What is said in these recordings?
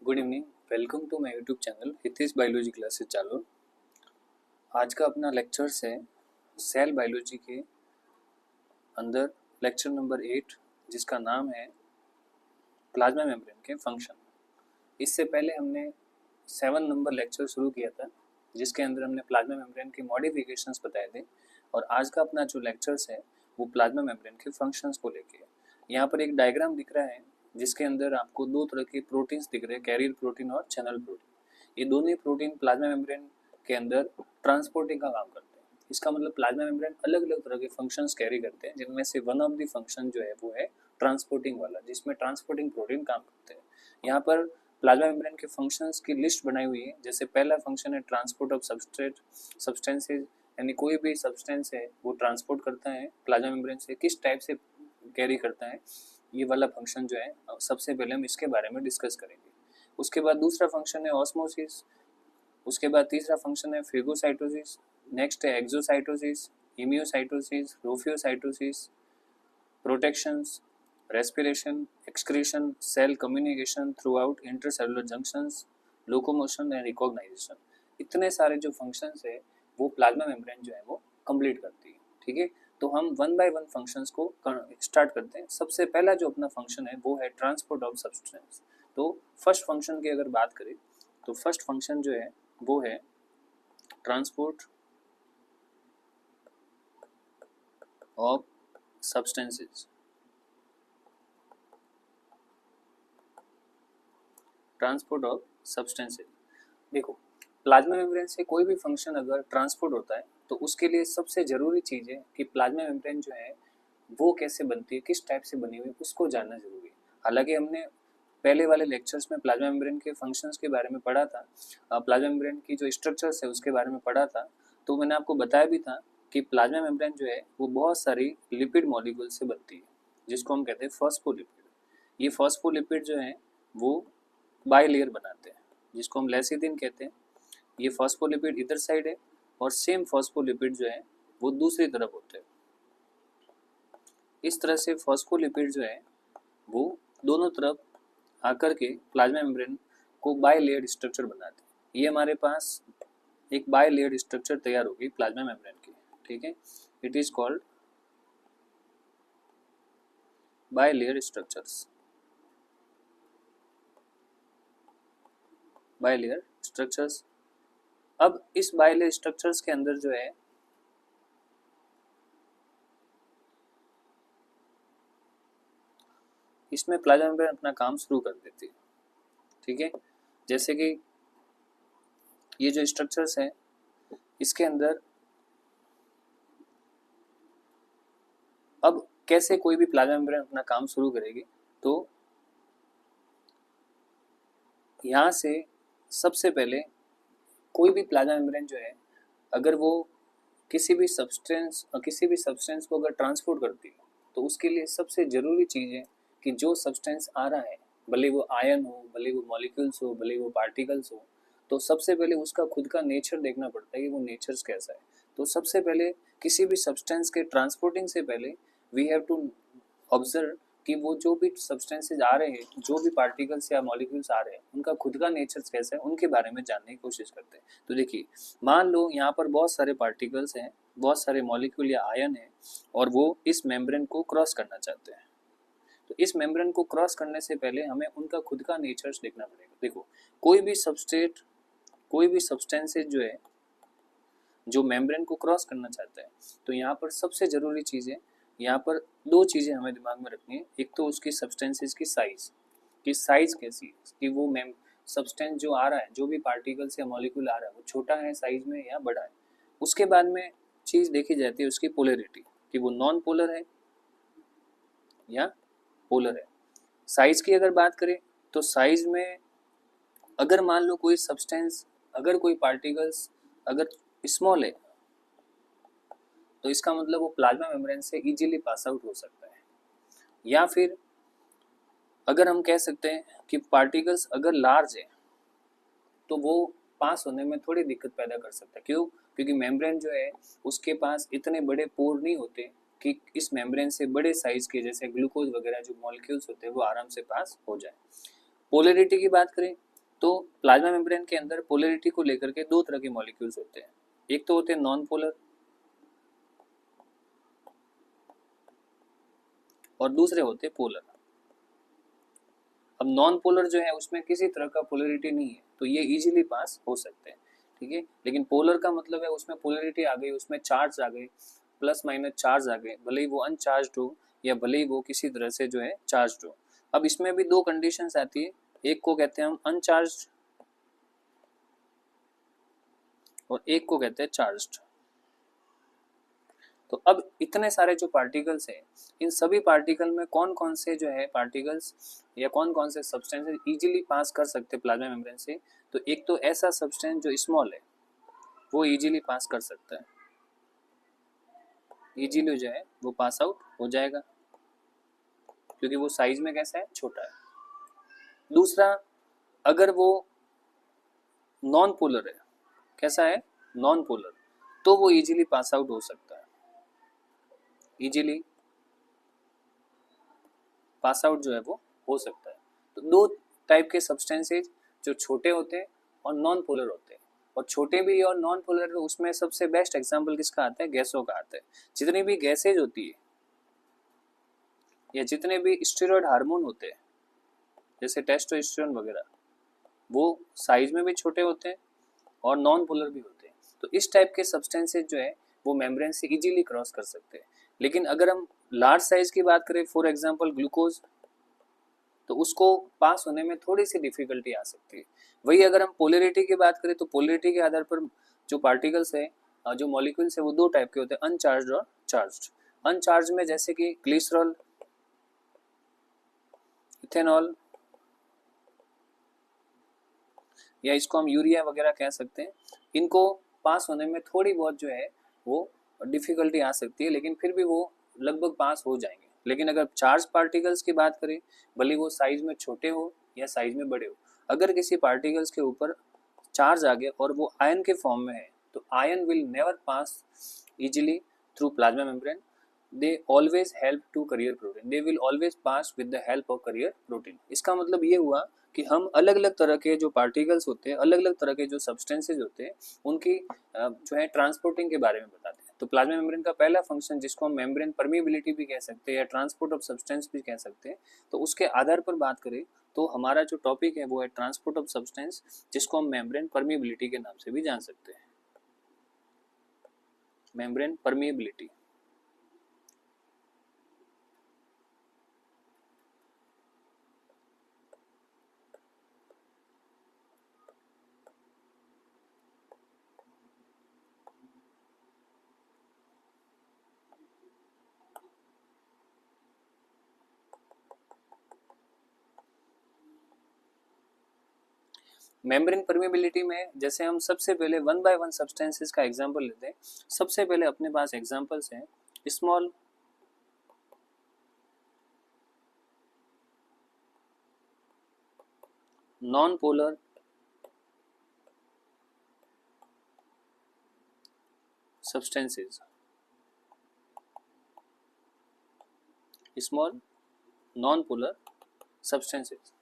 Good evening, welcome to my YouTube channel Hitesh biology classes चालू। आज का अपना लेक्चर्स है सेल बायोलॉजी के अंदर लेक्चर नंबर 8, जिसका नाम है प्लाज्मा मेम्ब्रेन के फंक्शन। इससे पहले हमने 7 नंबर लेक्चर शुरू किया था, जिसके अंदर हमने प्लाज्मा मेम्ब्रेन के मॉडिफिकेशंस बताए थे। और आज का अपना जो लेक्चर्स है वो प्लाज्मा मेम्ब्रेन के फंक्शंस को लेके है। यहाँ पर एक डायग्राम दिख रहा है जिसके अंदर आपको दो तरह के प्रोटीन्स दिख रहे हैं, कैरियर प्रोटीन और चैनल प्रोटीन। ये दोनों ही प्रोटीन प्लाज्मा मेम्ब्रेन के अंदर ट्रांसपोर्टिंग का काम करते हैं। इसका मतलब प्लाज्मा मेम्ब्रेन अलग अलग तरह के फंक्शंस कैरी करते हैं, जिनमें से वन ऑफ द फंक्शन जो है वो है ट्रांसपोर्टिंग वाला, जिसमें ट्रांसपोर्टिंग प्रोटीन काम करते हैं। यहाँ पर प्लाज्मा मेम्ब्रेन के फंक्शंस की लिस्ट बनाई हुई है। जैसे पहला फंक्शन है ट्रांसपोर्ट ऑफ सब्सटेंसेज, यानी कोई भी सब्सटेंस है वो ट्रांसपोर्ट करता है प्लाज्मा मेम्ब्रेन से, किस टाइप से कैरी करता है, ये वाला फंक्शन जो है सबसे पहले हम इसके बारे में डिस्कस करेंगे। उसके बाद दूसरा फंक्शन है ऑस्मोसिस, उसके बाद तीसरा फंक्शन है फेगोसाइटोसिस, नेक्स्ट है exocytosis, emiocytosis, rhopheocytosis, protections, respiration, excretion, cell communication throughout intercellular junctions, locomotion and recognization. इतने सारे जो फंक्शंस है वो प्लाज्मा मेम्ब्रेन जो है वो कंप्लीट करती है। ठीक है, तो हम वन बाय वन फंक्शंस को स्टार्ट करते हैं। सबसे पहला जो अपना फंक्शन है वो है ट्रांसपोर्ट ऑफ सब्सटेंस। तो फर्स्ट फंक्शन की अगर बात करें तो फर्स्ट फंक्शन जो है वो है transport of substances. Transport of substances, देखो प्लाज्मा मेम्ब्रेन से कोई भी फंक्शन अगर ट्रांसपोर्ट होता है तो उसके लिए सबसे ज़रूरी चीज़ है कि प्लाज्मा मेम्ब्रेन जो है वो कैसे बनती है, किस टाइप से बनी हुई है, उसको जानना जरूरी है। हालांकि हमने पहले वाले लेक्चर्स में प्लाज्मा मेम्ब्रेन के फंक्शंस के बारे में पढ़ा था, प्लाज्मा मेम्ब्रेन की जो स्ट्रक्चर्स है उसके बारे में पढ़ा था। तो मैंने आपको बताया भी था कि प्लाज्मा मेम्ब्रेन जो है वो बहुत सारी लिपिड मॉलिक्यूल से बनती है, जिसको हम कहते हैं फॉस्फोलिपिड। ये फॉस्फोलिपिड जो है वो बाई लेयर बनाते हैं, जिसको हम लेसिथिन कहते हैं। ये फॉस्फोलिपिड इधर साइड है और सेम फॉस्फोलिपिड जो है वो दूसरी तरफ होते हैं। इस तरह से फॉस्फोलिपिड जो है वो दोनों तरफ आकर के प्लाज्मा मेम्ब्रेन को बाई लेयर स्ट्रक्चर बनाते हैं। ये हमारे पास एक बाई लेयर स्ट्रक्चर तैयार होगी प्लाज्मा मेम्ब्रेन की। ठीक है, it is called by layer structures. By layer structures, अब इस बाई लेयर स्ट्रक्चर्स के अंदर जो है इसमें प्लाज्मा मेम्ब्रेन अपना काम शुरू कर देती है। ठीक है, जैसे कि ये जो स्ट्रक्चर्स हैं इसके अंदर अब कैसे कोई भी प्लाज्मा मेम्ब्रेन अपना काम शुरू करेगी, तो यहाँ से सबसे पहले कोई भी प्लाज्मा मेम्ब्रेन जो है अगर वो किसी भी सब्सटेंस को अगर ट्रांसपोर्ट करती है तो उसके लिए सबसे ज़रूरी चीज़ है कि जो सब्सटेंस आ रहा है, भले वो आयन हो, भले वो मॉलिक्यूल्स हो, भले वो पार्टिकल्स हो, तो सबसे पहले उसका खुद का नेचर देखना पड़ता है कि वो नेचर्स कैसा है। तो सबसे पहले किसी भी सब्सटेंस के ट्रांसपोर्टिंग से पहले वी हैव टू ऑब्जर्व कि वो जो भी सब्सटेंसेज आ रहे हैं, जो भी पार्टिकल्स या मॉलिक्यूल्स आ रहे हैं, उनका खुद का नेचर कैसा है, उनके बारे में जानने की कोशिश करते हैं। तो देखिए, मान लो यहाँ पर बहुत सारे पार्टिकल्स हैं, बहुत सारे मॉलिक्यूल या आयन हैं, और वो इस मेम्ब्रेन को क्रॉस करना चाहते हैं। तो इस मेम्ब्रेन को क्रॉस करने से पहले हमें उनका खुद का नेचर्स देखना पड़ेगा। देखो, कोई भी सबस्टेट, कोई भी सब्सटेंसेज जो है जो मेम्ब्रेन को क्रॉस करना चाहता है, तो यहाँ पर सबसे ज़रूरी चीज़ है, यहाँ पर दो चीज़ें हमें दिमाग में रखनी है। एक तो उसकी सब्सटेंसेस की साइज़ कैसी है, कि वो सब्सटेंस जो आ रहा है, जो भी पार्टिकल्स या मॉलिक्यूल आ रहा है, वो छोटा है साइज़ में या बड़ा है। उसके बाद में चीज़ देखी जाती है उसकी पोलरिटी, कि वो नॉन पोलर है या पोलर है। साइज़ की अगर बात करें तो साइज़ में अगर मान लो कोई सब्सटेंस, अगर कोई पार्टिकल्स अगर स्मॉल है, तो इसका मतलब वो प्लाज्मा मेम्ब्रेन से इजीली पास आउट हो सकता है। या फिर अगर हम कह सकते हैं कि पार्टिकल्स अगर लार्ज है तो वो पास होने में थोड़ी दिक्कत पैदा कर सकता है। क्यों? क्योंकि मेम्ब्रेन जो है उसके पास इतने बड़े पोर नहीं होते कि इस मेम्ब्रेन से बड़े साइज के जैसे ग्लूकोज वगैरह जो मॉलिक्यूल्स होते हैं वो आराम से पास हो जाए। पोलरिटी की बात करें तो प्लाज्मा मेम्ब्रेन के अंदर पोलरिटी को लेकर के दो तरह के मॉलिक्यूल्स होते हैं, एक तो होते हैं नॉन पोलर और दूसरे होते हैं पोलर। अब नॉन पोलर जो है उसमें किसी तरह का पोलरिटी नहीं है, तो ये इजीली पास हो सकते हैं, ठीक है। लेकिन पोलर का मतलब है उसमें पोलरिटी आ गई, उसमें चार्ज आ गए, प्लस माइनस चार्ज आ गए, भले ही वो अनचार्ज हो या भले ही वो किसी तरह से जो है चार्ज हो। अब इसमें भी दो कंडीशंस आती है, एक को कहते हैं हम अनचार्ज और एक को कहते हैं चार्ज्ड। तो अब इतने सारे जो पार्टिकल्स हैं, इन सभी पार्टिकल में कौन कौन से जो है पार्टिकल्स या कौन कौन से सब्सटेंसेस इजीली पास कर सकते हैं प्लाज्मा मेम्ब्रेन से। तो एक तो ऐसा सब्सटेंस जो स्मॉल है वो इजीली पास कर सकता है, इजीली जो है वो पास आउट हो जाएगा क्योंकि वो साइज में कैसा है, छोटा है। दूसरा, अगर वो नॉन पोलर है, कैसा है, नॉन पोलर, तो वो इजीली पास आउट हो सकता है, इजीली पास आउट जो है वो हो सकता है। तो दो टाइप के सब्सटेंसेज जो छोटे होते हैं और नॉन पोलर होते हैं, और छोटे भी और नॉन पोलर, उसमें सबसे बेस्ट एग्जांपल किसका आता है, गैसों का आता है। जितनी भी गैसेज होती है या जितने भी स्टेरॉयड हार्मोन होते हैं जैसे टेस्टोस्टेरोन वगैरह, वो साइज में भी छोटे होते हैं और नॉन पोलर भी होते हैं। तो इस टाइप के सब्सटेंसेज जो है वो मेम्ब्रेन से इजीली क्रॉस कर सकते हैं। लेकिन अगर हम लार्ज साइज की बात करें, फॉर एग्जांपल ग्लूकोज, तो उसको पास होने में थोड़ी सी डिफिकल्टी आ सकती है। वही अगर हम पोलरिटी की बात करें तो पोलरिटी के आधार पर जो पार्टिकल्स है, जो मॉलिक्यूल्स है, वो दो टाइप के होते हैं, अनचार्ज और चार्ज। अनचार्ज में जैसे कि ग्लिसरॉल, इथेनॉल, या इसको हम यूरिया वगैरह कह सकते हैं, इनको पास होने में थोड़ी बहुत जो है वो डिफिकल्टी आ सकती है, लेकिन फिर भी वो लगभग पास हो जाएंगे। लेकिन अगर चार्ज पार्टिकल्स की बात करें, भले वो साइज में छोटे हो या साइज में बड़े हो, अगर किसी पार्टिकल्स के ऊपर चार्ज आ गया और वो आयन के फॉर्म में है, तो ion will never pass easily through plasma membrane, they always help to carrier protein, they will always pass with the help of carrier protein। इसका मतलब ये हुआ कि हम अलग अलग तरह के जो पार्टिकल्स होते हैं, अलग अलग तरह के जो सब्सटेंसेज होते हैं, उनकी जो है ट्रांसपोर्टिंग के बारे में बताते हैं। तो प्लाज्मा मेम्ब्रेन का पहला फंक्शन, जिसको हम मेम्ब्रेन परमिबिलिटी भी कह सकते हैं या ट्रांसपोर्ट ऑफ सब्सटेंस भी कह सकते हैं, तो उसके आधार पर बात करें तो हमारा जो टॉपिक है वो है ट्रांसपोर्ट ऑफ सब्सटेंस, जिसको हम मेम्ब्रेन परमिबिलिटी के नाम से भी जान सकते हैं, मेम्ब्रेन परमिबिलिटी। मेम्ब्रेन परमिबिलिटी में जैसे हम सबसे पहले वन बाय वन सब्सटेंसेस का एग्जांपल लेते हैं। सबसे पहले अपने पास एग्जांपल्स हैं small, non polar, substances, small non polar substances.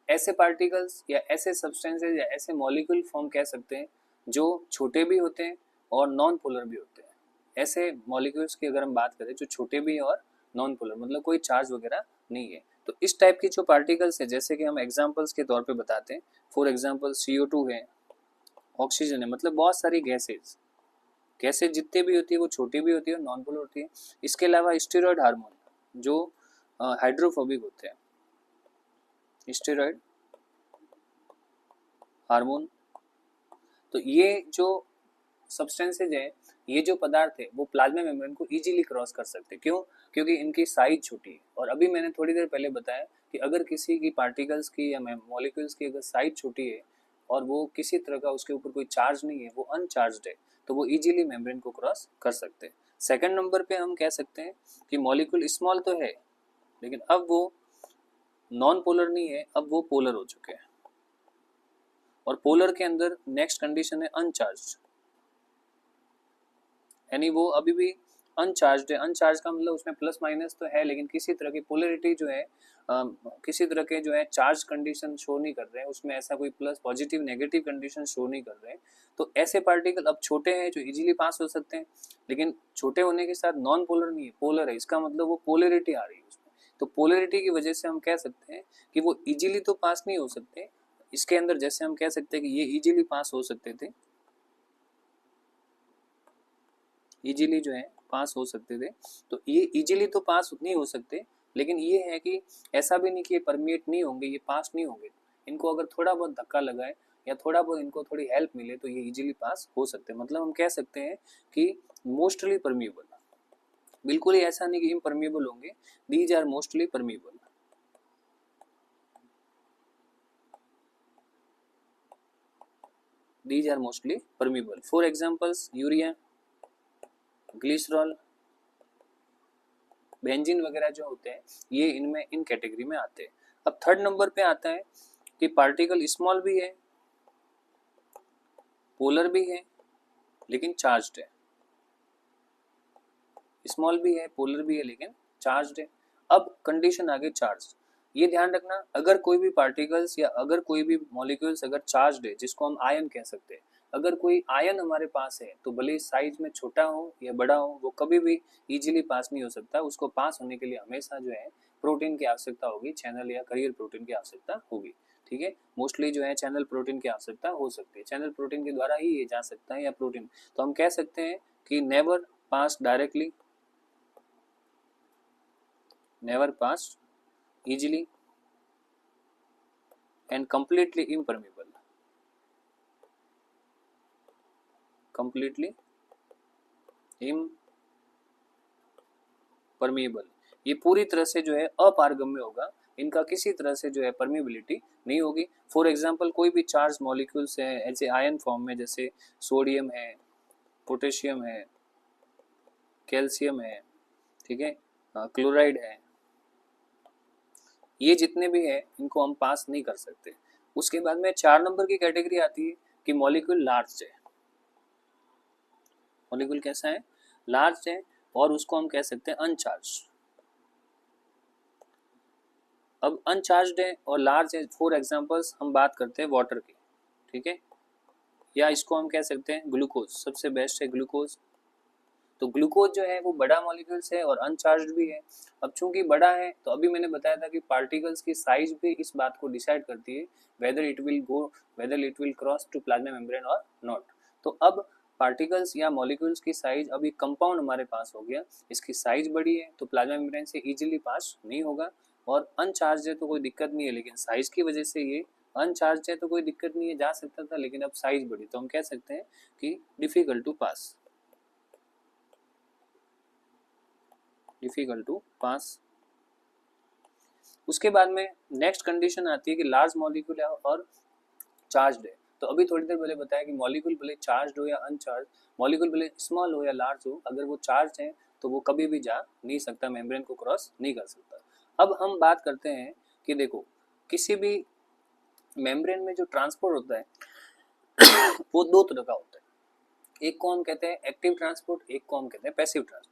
ऐसे पार्टिकल्स या ऐसे सब्सटेंसेस या ऐसे मॉलिक्यूल फॉर्म कह सकते हैं जो छोटे भी होते हैं और नॉन पोलर भी होते हैं। ऐसे मॉलिक्यूल्स की अगर हम बात करें जो छोटे भी और नॉन पोलर, मतलब कोई चार्ज वगैरह नहीं है, तो इस टाइप की जो पार्टिकल्स है, जैसे कि हम एग्जांपल्स के तौर पे बताते हैं, फॉर एग्जांपल CO2 है, ऑक्सीजन है, मतलब बहुत सारी गैसेज, गैसेज जितनी भी होती है वो छोटी भी होती है और नॉन पोलर होती है। इसके अलावा स्टेरॉयड हार्मोन जो हाइड्रोफोबिक होते हैं, स्टेरॉयड हार्मोन। तो ये जो सब्सटेंसेज है, ये जो पदार्थ है, वो प्लाज्मा मेम्ब्रेन को इजीली क्रॉस कर सकते हैं। क्यों? क्योंकि इनकी साइज छोटी है। और अभी मैंने थोड़ी देर पहले बताया कि अगर किसी की पार्टिकल्स की या मॉलिक्यूल्स की अगर साइज छोटी है और वो किसी तरह का उसके ऊपर कोई चार्ज नहीं है, वो अनचार्ज्ड है, तो वो इजीली मेम्ब्रेन को क्रॉस कर सकते हैं। सेकंड नंबर पे हम कह सकते हैं कि मॉलिक्यूल स्मॉल तो है, लेकिन अब वो नॉन पोलर नहीं है, अब वो पोलर हो चुके हैं। और पोलर के अंदर नेक्स्ट कंडीशन है अनचार्ज्ड, यानी वो अभी भी अनचार्ज है, अनचार्ज का मतलब उसमें प्लस माइनस तो है लेकिन किसी तरह की पोलरिटी जो है किसी तरह के जो है चार्ज कंडीशन शो नहीं कर रहे हैं, उसमें ऐसा कोई plus positive negative condition show नहीं कर रहे हैं। तो ऐसे पार्टिकल अब छोटे हैं जो इजीली पास हो सकते हैं, लेकिन छोटे होने के साथ नॉन पोलर नहीं है, पोलर है, इसका मतलब वो पोलरिटी आ रही है उसमें। तो पोलरिटी की वजह से हम कह सकते हैं कि वो इजीली तो पास नहीं हो सकते। इसके अंदर जैसे हम कह सकते हैं कि ये इजीली पास हो सकते थे, इजीली जो है पास हो सकते थे, तो ये इजीली तो पास नहीं हो सकते, लेकिन ये है कि ऐसा भी नहीं कि ये परमिएट नहीं होंगे, ये पास नहीं होंगे। इनको अगर थोड़ा बहुत धक्का लगाए या थोड़ा बहुत इनको थोड़ी हेल्प मिले तो ये इजीली पास हो सकते हैं। मतलब हम कह सकते हैं कि मोस्टली परमिएबल, बिल्कुल ही ऐसा नहीं कि इम्परमिएबल होंगे, these are mostly permeable. These are mostly permeable. For examples urea, glycerol, benzene वगैरह जो होते हैं ये इनमें इन कैटेगरी में आते हैं। अब थर्ड नंबर पे आता है कि पार्टिकल स्मॉल भी है, पोलर भी है, लेकिन चार्ज्ड है। स्मॉल भी है, पोलर भी है, लेकिन चार्ज्ड है। अब कंडीशन आगे चार्ज, ये ध्यान रखना, अगर कोई भी पार्टिकल्स या अगर कोई भी मॉलिक्यूल्स अगर चार्ज्ड है, जिसको हम आयन कह सकते हैं, अगर कोई आयन हमारे पास है तो भले साइज में छोटा हो या बड़ा हो, वो कभी भी इजीली पास नहीं हो सकता। उसको पास होने के लिए हमेशा जो है प्रोटीन की आवश्यकता होगी, चैनल या करियर प्रोटीन की आवश्यकता होगी। ठीक है, मोस्टली जो है चैनल प्रोटीन की आवश्यकता हो सकती है, चैनल प्रोटीन के द्वारा ही ये जा सकता है या प्रोटीन। तो हम कह सकते हैं कि never pass directly, never passed easily and completely impermeable, completely impermeable, ये पूरी तरह से जो है अपारगम्य होगा, इनका किसी तरह से जो है परमिबिलिटी नहीं होगी। फॉर एग्जांपल कोई भी चार्ज मॉलिक्यूल्स है ऐसे आयन फॉर्म में, जैसे सोडियम है, पोटेशियम है, कैल्शियम है, ठीक है, क्लोराइड है, ये जितने भी है इनको हम पास नहीं कर सकते। उसके बाद में 4 नंबर की कैटेगरी आती है कि मॉलिक्यूल लार्ज है। मॉलिक्यूल कैसा है? लार्ज है, और उसको हम कह सकते हैं अनचार्ज। अब अनचार्ज है और लार्ज है, फॉर एग्जांपल्स हम बात करते हैं वाटर की, ठीक है, या इसको हम कह सकते हैं ग्लूकोज, सबसे बेस्ट है ग्लूकोज। तो ग्लूकोज जो है वो बड़ा मॉलिक्यूल्स है और अनचार्ज भी है। अब चूंकि बड़ा है तो अभी मैंने बताया था कि पार्टिकल्स की साइज भी इस बात को डिसाइड करती है whether it will cross to plasma membrane और नॉट। तो अब पार्टिकल्स या मॉलिक्यूल्स की साइज, अभी कंपाउंड हमारे पास हो गया, इसकी साइज बड़ी है तो प्लाज्मा मेम्ब्रेन से इजीली पास नहीं होगा, और अनचार्ज है तो कोई दिक्कत नहीं है, लेकिन साइज की वजह से ये अनचार्ज है तो कोई दिक्कत नहीं है, जा सकता था, लेकिन अब साइज बड़ी तो हम कह सकते हैं कि difficult to pass, difficult to pass. उसके बाद में नेक्स्ट कंडीशन आती है कि लार्ज मॉलिक्यूल है और चार्ज्ड है। तो अभी थोड़ी देर पहले बताया कि मॉलिक्यूल भले चार्ज्ड हो या अनचार्ज, मॉलिक्यूल भले स्मॉल हो या लार्ज हो, अगर वो चार्ज है तो वो कभी भी जा नहीं सकता, मेम्ब्रेन को क्रॉस नहीं कर सकता। अब हम बात करते हैं कि देखो किसी भी मेम्ब्रेन में जो ट्रांसपोर्ट होता है वो दो तरह का होता है, एक को हम कहते हैं एक्टिव ट्रांसपोर्ट, एक को हम कहते हैं पैसिव ट्रांसपोर्ट।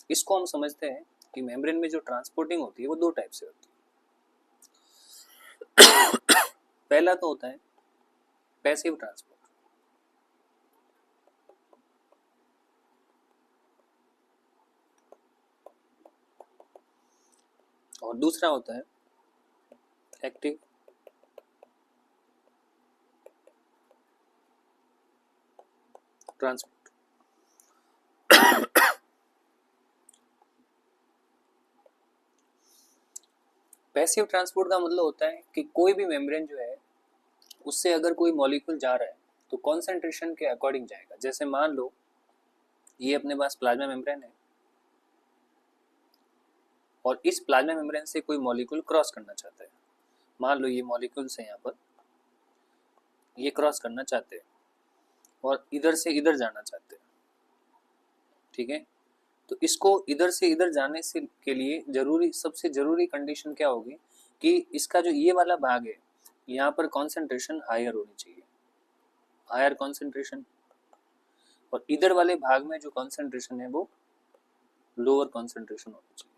इसको हम समझते हैं कि मेम्ब्रेन में जो ट्रांसपोर्टिंग होती है वो दो टाइप से होती है। पहला तो होता है पैसिव ट्रांसपोर्ट, और दूसरा होता है एक्टिव ट्रांसपोर्ट। पैसिव ट्रांसपोर्ट का मतलब होता है कि कोई भी मेम्ब्रेन जो है उससे अगर कोई मॉलिक्यूल जा रहा है तो कॉन्सेंट्रेशन के अकॉर्डिंग जाएगा। जैसे मान लो ये अपने पास प्लाज्मा मेम्ब्रेन है और इस प्लाज्मा मेम्ब्रेन से कोई मॉलिक्यूल क्रॉस करना चाहता है, मान लो ये मॉलिक्यूल्स है यहाँ पर, ये क्रॉस करना चाहते हैं और इधर से इधर जाना चाहते हैं, ठीक है। तो इसको इधर से इधर जाने से के लिए जरूरी, सबसे जरूरी कंडीशन क्या होगी कि इसका जो ये वाला भाग है यहाँ पर कॉन्सेंट्रेशन हायर होनी चाहिए, हायर कॉन्सेंट्रेशन, और इधर वाले भाग में जो कॉन्सेंट्रेशन है वो लोअर कॉन्सेंट्रेशन होना चाहिए।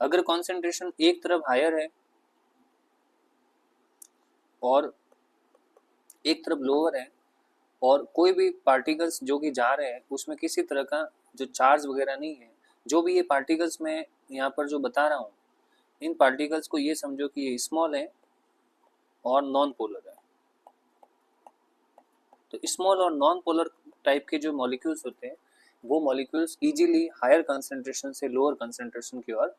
अगर कॉन्सेंट्रेशन एक तरफ हायर है और एक तरफ लोअर है और कोई भी पार्टिकल्स जो कि जा रहे हैं उसमें किसी तरह का जो चार्ज वगैरह नहीं है, जो भी ये पार्टिकल्स मैं यहाँ पर जो बता रहा हूँ, इन पार्टिकल्स को ये समझो कि ये स्मॉल है और नॉन पोलर है। तो स्मॉल और नॉन पोलर टाइप के जो मॉलिक्यूल्स होते हैं वो मॉलिक्यूल्स इजीली हायर कंसंट्रेशन से लोअर कंसंट्रेशन की ओर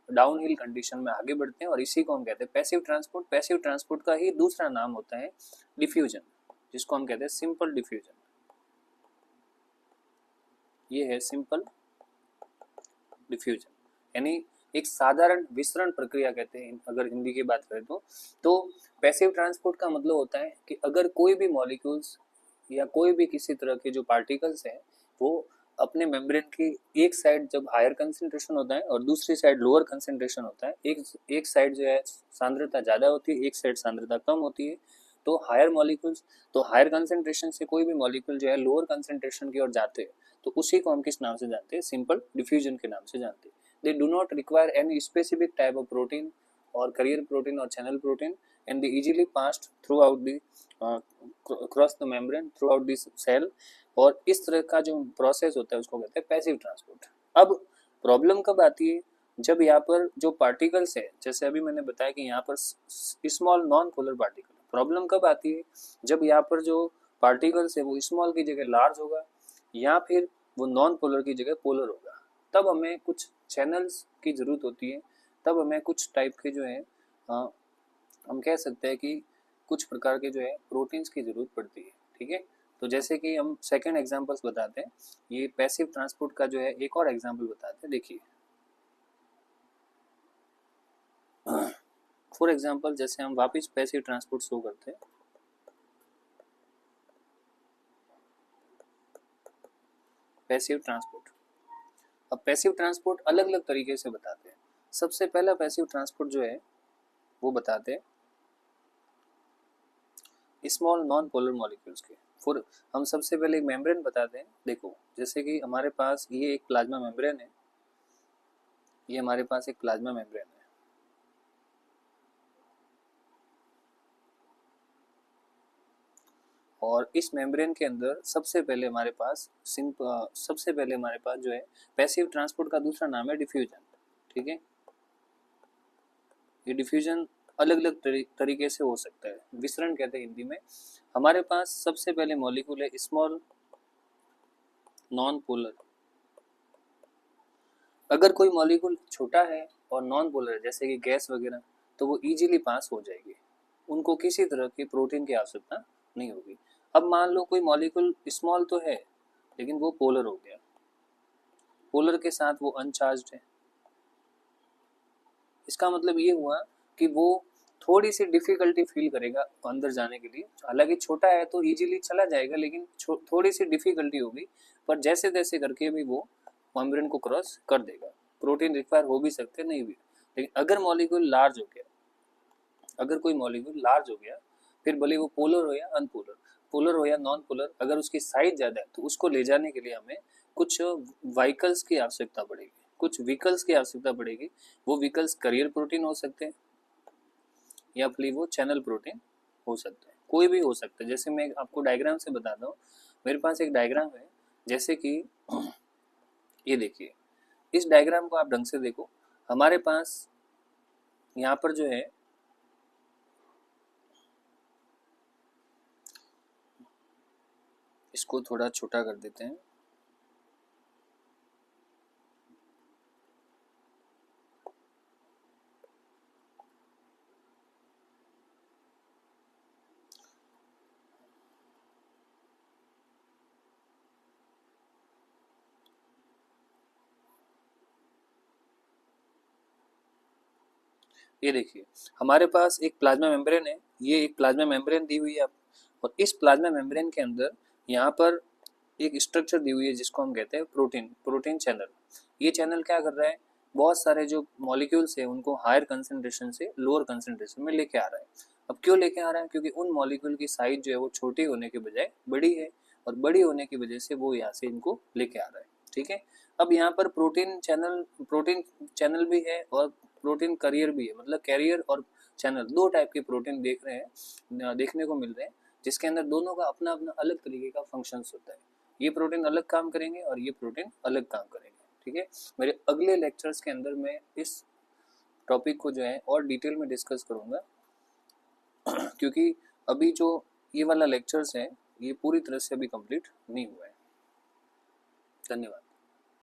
डाउन हिल कंडीशन में आगे बढ़ते हैं और इसी को हम कहते हैं पैसिव ट्रांसपोर्ट। पैसिव ट्रांसपोर्ट का ही दूसरा नाम होता है डिफ्यूजन, जिसको हम कहते हैं सिंपल डिफ्यूजन। ये है सिंपल डिफ्यूजन, यानी एक साधारण विसरण प्रक्रिया कहते हैं अगर हिंदी की बात करें तो पैसिव ट्रांसपोर्ट का मतलब होता है कि अगर कोई भी मॉलिक्यूल्स या कोई भी किसी तरह के जो पार्टिकल्स हैं वो अपने मेम्ब्रेन की एक साइड जब हायर कंसंट्रेशन होता है और दूसरी साइड लोअर कंसंट्रेशन होता है, एक साइड जो है सांद्रता ज़्यादा होती है, एक साइड सांद्रता कम होती है, तो हायर मॉलिक्यूल्स, तो हायर कंसंट्रेशन से कोई भी मॉलिक्यूल जो है लोअर कंसंट्रेशन की ओर जाते हैं, तो उसी को हम किस नाम से जानते हैं? सिंपल डिफ्यूजन के नाम से जानते हैं। They do not require any specific type of protein और कैरियर प्रोटीन और channel protein and they easily passed through out the cross the membrane through out this cell, और इस तरह का जो प्रोसेस होता है उसको कहते हैं पैसिव ट्रांसपोर्ट। अब प्रॉब्लम कब आती है? जब यहाँ पर जो पार्टिकल्स है, जैसे अभी मैंने बताया कि यहाँ पर small non polar particle, problem कब आती है? जब यहाँ पर जो पार्टिकल्स है वो स्मॉल की जगह लार्ज होगा या फिर वो नॉन पोलर की जगह पोलर होगा, तब हमें कुछ चैनल्स की जरूरत होती है, तब हमें कुछ टाइप के जो है हम कह सकते हैं कि कुछ प्रकार के जो है प्रोटीन्स की जरूरत पड़ती है। ठीक है, तो जैसे कि हम सेकंड एग्जांपल्स बताते हैं, ये पैसिव ट्रांसपोर्ट का जो है एक और एग्जांपल बताते हैं। देखिए फॉर एग्जांपल जैसे हम वापस पैसिव ट्रांसपोर्ट शो करते हैं, पैसिव ट्रांसपोर्ट। अब पैसिव ट्रांसपोर्ट अलग अलग तरीके से बताते हैं। सबसे पहला पैसिव ट्रांसपोर्ट जो है वो बताते हैं स्मॉल नॉन पोलर मॉलिक्यूल्स के। फॉर हम सबसे पहले एक मेम्ब्रेन बताते हैं। देखो जैसे कि हमारे पास ये एक प्लाज्मा मेम्ब्रेन है, ये हमारे पास एक प्लाज्मा मेम्ब्रेन है, और इस मेम्ब्रेन के अंदर सबसे पहले हमारे पास जो है पैसिव ट्रांसपोर्ट का दूसरा नाम है डिफ्यूजन। ठीक है, ये डिफ्यूजन अलग अलग तरीके से हो सकता है, विसरण कहते हैं हिंदी में। हमारे पास सबसे पहले मॉलिक्यूल है स्मॉल नॉन पोलर। अगर कोई मॉलिक्यूल छोटा है और नॉन पोलर जैसे कि गैस वगैरह, तो वो इजीली पास हो जाएगी, उनको किसी तरह की प्रोटीन की आवश्यकता नहीं होगी। अब मान लो कोई मॉलिक्यूल स्मॉल तो है लेकिन वो पोलर हो गया, पोलर के साथ वो अनचार्ज्ड है, इसका मतलब ये हुआ कि वो थोड़ी सी डिफिकल्टी फील करेगा अंदर जाने के लिए। हालांकि छोटा है तो इजीली चला जाएगा, लेकिन थोड़ी सी डिफिकल्टी होगी, पर जैसे तैसे करके भी वो मेम्ब्रेन को क्रॉस कर देगा। प्रोटीन रिक्वायर हो भी सकते, नहीं भी। लेकिन अगर मॉलिक्यूल लार्ज हो गया, अगर कोई मॉलिक्यूल लार्ज हो गया, फिर भले वो पोलर हो या अनपोलर, पोलर हो या नॉन पोलर, अगर उसकी साइज ज़्यादा है तो उसको ले जाने के लिए हमें कुछ व्हीकल्स की आवश्यकता पड़ेगी, कुछ व्हीकल्स की आवश्यकता पड़ेगी। वो व्हीकल्स कैरियर प्रोटीन हो सकते हैं या फिर वो चैनल प्रोटीन हो सकते हैं, कोई भी हो सकता है। जैसे मैं आपको डायग्राम से बताता हूँ, मेरे पास एक डायग्राम है, जैसे कि ये देखिए, इस डायग्राम को आप ढंग से देखो। हमारे पास यहाँ पर जो है इसको थोड़ा छोटा कर देते हैं। ये देखिए हमारे पास एक प्लाज्मा मेम्ब्रेन है, ये एक प्लाज्मा मेम्ब्रेन दी हुई है, और इस प्लाज्मा मेम्ब्रेन के अंदर यहाँ पर एक स्ट्रक्चर दी हुई है जिसको हम कहते हैं प्रोटीन चैनल। ये चैनल क्या कर रहा है? बहुत सारे जो मॉलिक्यूल्स है उनको हायर कंसंट्रेशन से लोअर कंसंट्रेशन में लेके आ रहा है। अब क्यों लेके आ रहा है? क्योंकि उन मॉलिक्यूल की साइज जो है वो छोटी होने के बजाय बड़ी है, और बड़ी होने की वजह से वो यहाँ से इनको लेके आ रहा है। ठीक है। अब यहाँ पर प्रोटीन चैनल भी है और प्रोटीन करियर भी है, मतलब कैरियर और चैनल, दो टाइप के प्रोटीन देखने को मिल रहे हैं, जिसके अंदर दोनों का अपना अपना अलग तरीके का फंक्शंस होता है। ये प्रोटीन अलग काम करेंगे और ये प्रोटीन अलग काम करेंगे, ठीक है। मेरे अगले लेक्चर्स के अंदर मैं इस टॉपिक को जो है और डिटेल में डिस्कस करूँगा क्योंकि अभी जो ये वाला लेक्चर्स है ये पूरी तरह से अभी कंप्लीट नहीं हुआ है। धन्यवाद।